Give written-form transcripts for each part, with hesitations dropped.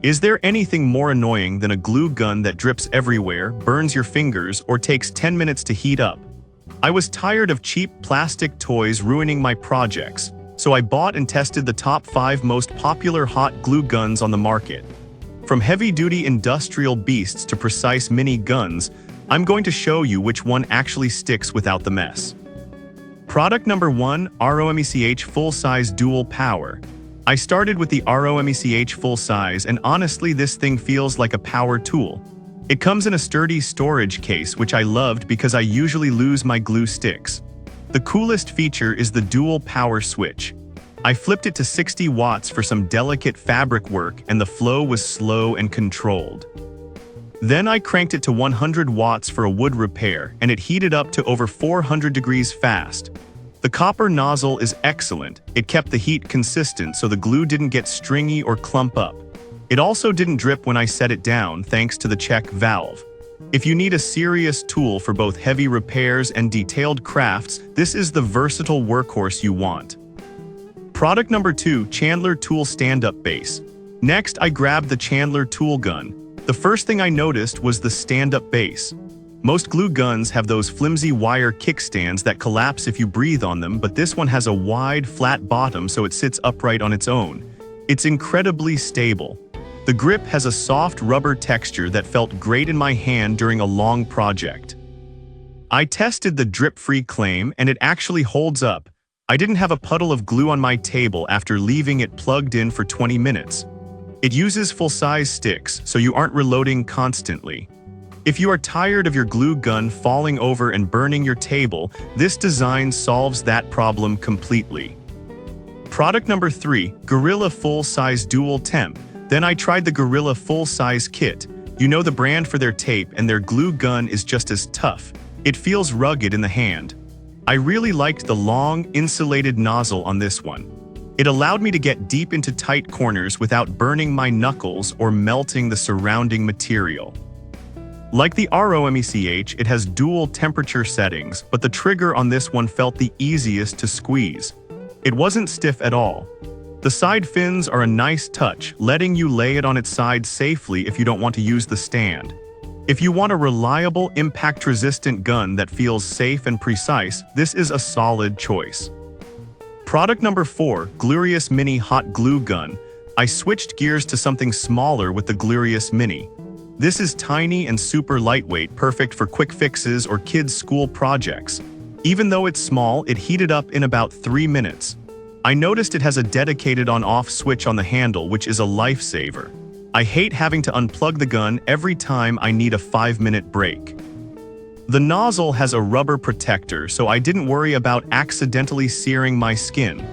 Is there anything more annoying than a glue gun that drips everywhere, burns your fingers, or takes 10 minutes to heat up? I was tired of cheap plastic toys ruining my projects, so I bought and tested the top 5 most popular hot glue guns on the market. From heavy-duty industrial beasts to precise mini guns, I'm going to show you which one actually sticks without the mess. Product number 1, ROMECH Full-Size Dual Power. I started with the ROMECH Full Size, and honestly this thing feels like a power tool. It comes in a sturdy storage case, which I loved because I usually lose my glue sticks. The coolest feature is the dual power switch. I flipped it to 60 watts for some delicate fabric work, and the flow was slow and controlled. Then I cranked it to 100 watts for a wood repair, and it heated up to over 400 degrees fast. The copper nozzle is excellent. It kept the heat consistent so the glue didn't get stringy or clump up. It also didn't drip when I set it down thanks to the check valve. If you need a serious tool for both heavy repairs and detailed crafts, this is the versatile workhorse you want. Product number 2, Chandler Tool Stand-Up Base. Next, I grabbed the Chandler Tool Gun. The first thing I noticed was the stand-up base. Most glue guns have those flimsy wire kickstands that collapse if you breathe on them, but this one has a wide, flat bottom so it sits upright on its own. It's incredibly stable. The grip has a soft rubber texture that felt great in my hand during a long project. I tested the drip-free claim, and it actually holds up. I didn't have a puddle of glue on my table after leaving it plugged in for 20 minutes. It uses full-size sticks, so you aren't reloading constantly. If you are tired of your glue gun falling over and burning your table, this design solves that problem completely. Product number 3, Gorilla Full-Size Dual Temp. Then I tried the Gorilla Full-Size Kit. You know the brand for their tape, and their glue gun is just as tough. It feels rugged in the hand. I really liked the long, insulated nozzle on this one. It allowed me to get deep into tight corners without burning my knuckles or melting the surrounding material. Like the ROMECH, it has dual temperature settings, but the trigger on this one felt the easiest to squeeze. It wasn't stiff at all. The side fins are a nice touch, letting you lay it on its side safely if you don't want to use the stand. If you want a reliable, impact-resistant gun that feels safe and precise, this is a solid choice. Product number 4, Glurious Mini Hot Glue Gun. I switched gears to something smaller with the Glurious Mini. This is tiny and super lightweight, perfect for quick fixes or kids' school projects. Even though it's small, it heated up in about 3 minutes. I noticed it has a dedicated on-off switch on the handle, which is a lifesaver. I hate having to unplug the gun every time I need a 5-minute break. The nozzle has a rubber protector, so I didn't worry about accidentally searing my skin.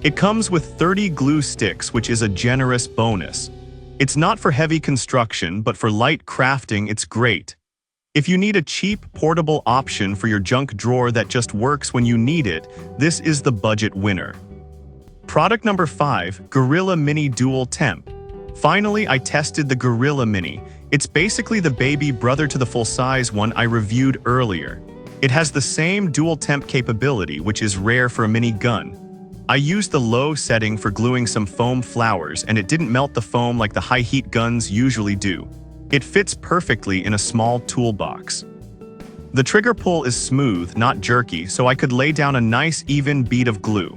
It comes with 30 glue sticks, which is a generous bonus. It's not for heavy construction, but for light crafting, it's great. If you need a cheap, portable option for your junk drawer that just works when you need it, this is the budget winner. Product number 5, Gorilla Mini Dual Temp. Finally, I tested the Gorilla Mini. It's basically the baby brother to the full-size one I reviewed earlier. It has the same dual temp capability, which is rare for a mini gun. I used the low setting for gluing some foam flowers, and it didn't melt the foam like the high-heat guns usually do. It fits perfectly in a small toolbox. The trigger pull is smooth, not jerky, so I could lay down a nice even bead of glue.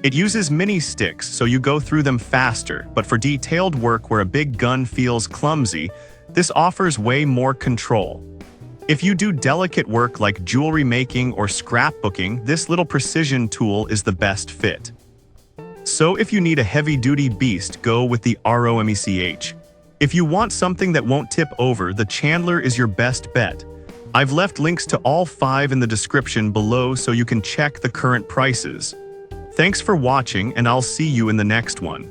It uses mini sticks, so you go through them faster, but for detailed work where a big gun feels clumsy, this offers way more control. If you do delicate work like jewelry making or scrapbooking, this little precision tool is the best fit. So if you need a heavy-duty beast, go with the ROMECH. If you want something that won't tip over, the Chandler is your best bet. I've left links to all 5 in the description below so you can check the current prices. Thanks for watching, and I'll see you in the next one.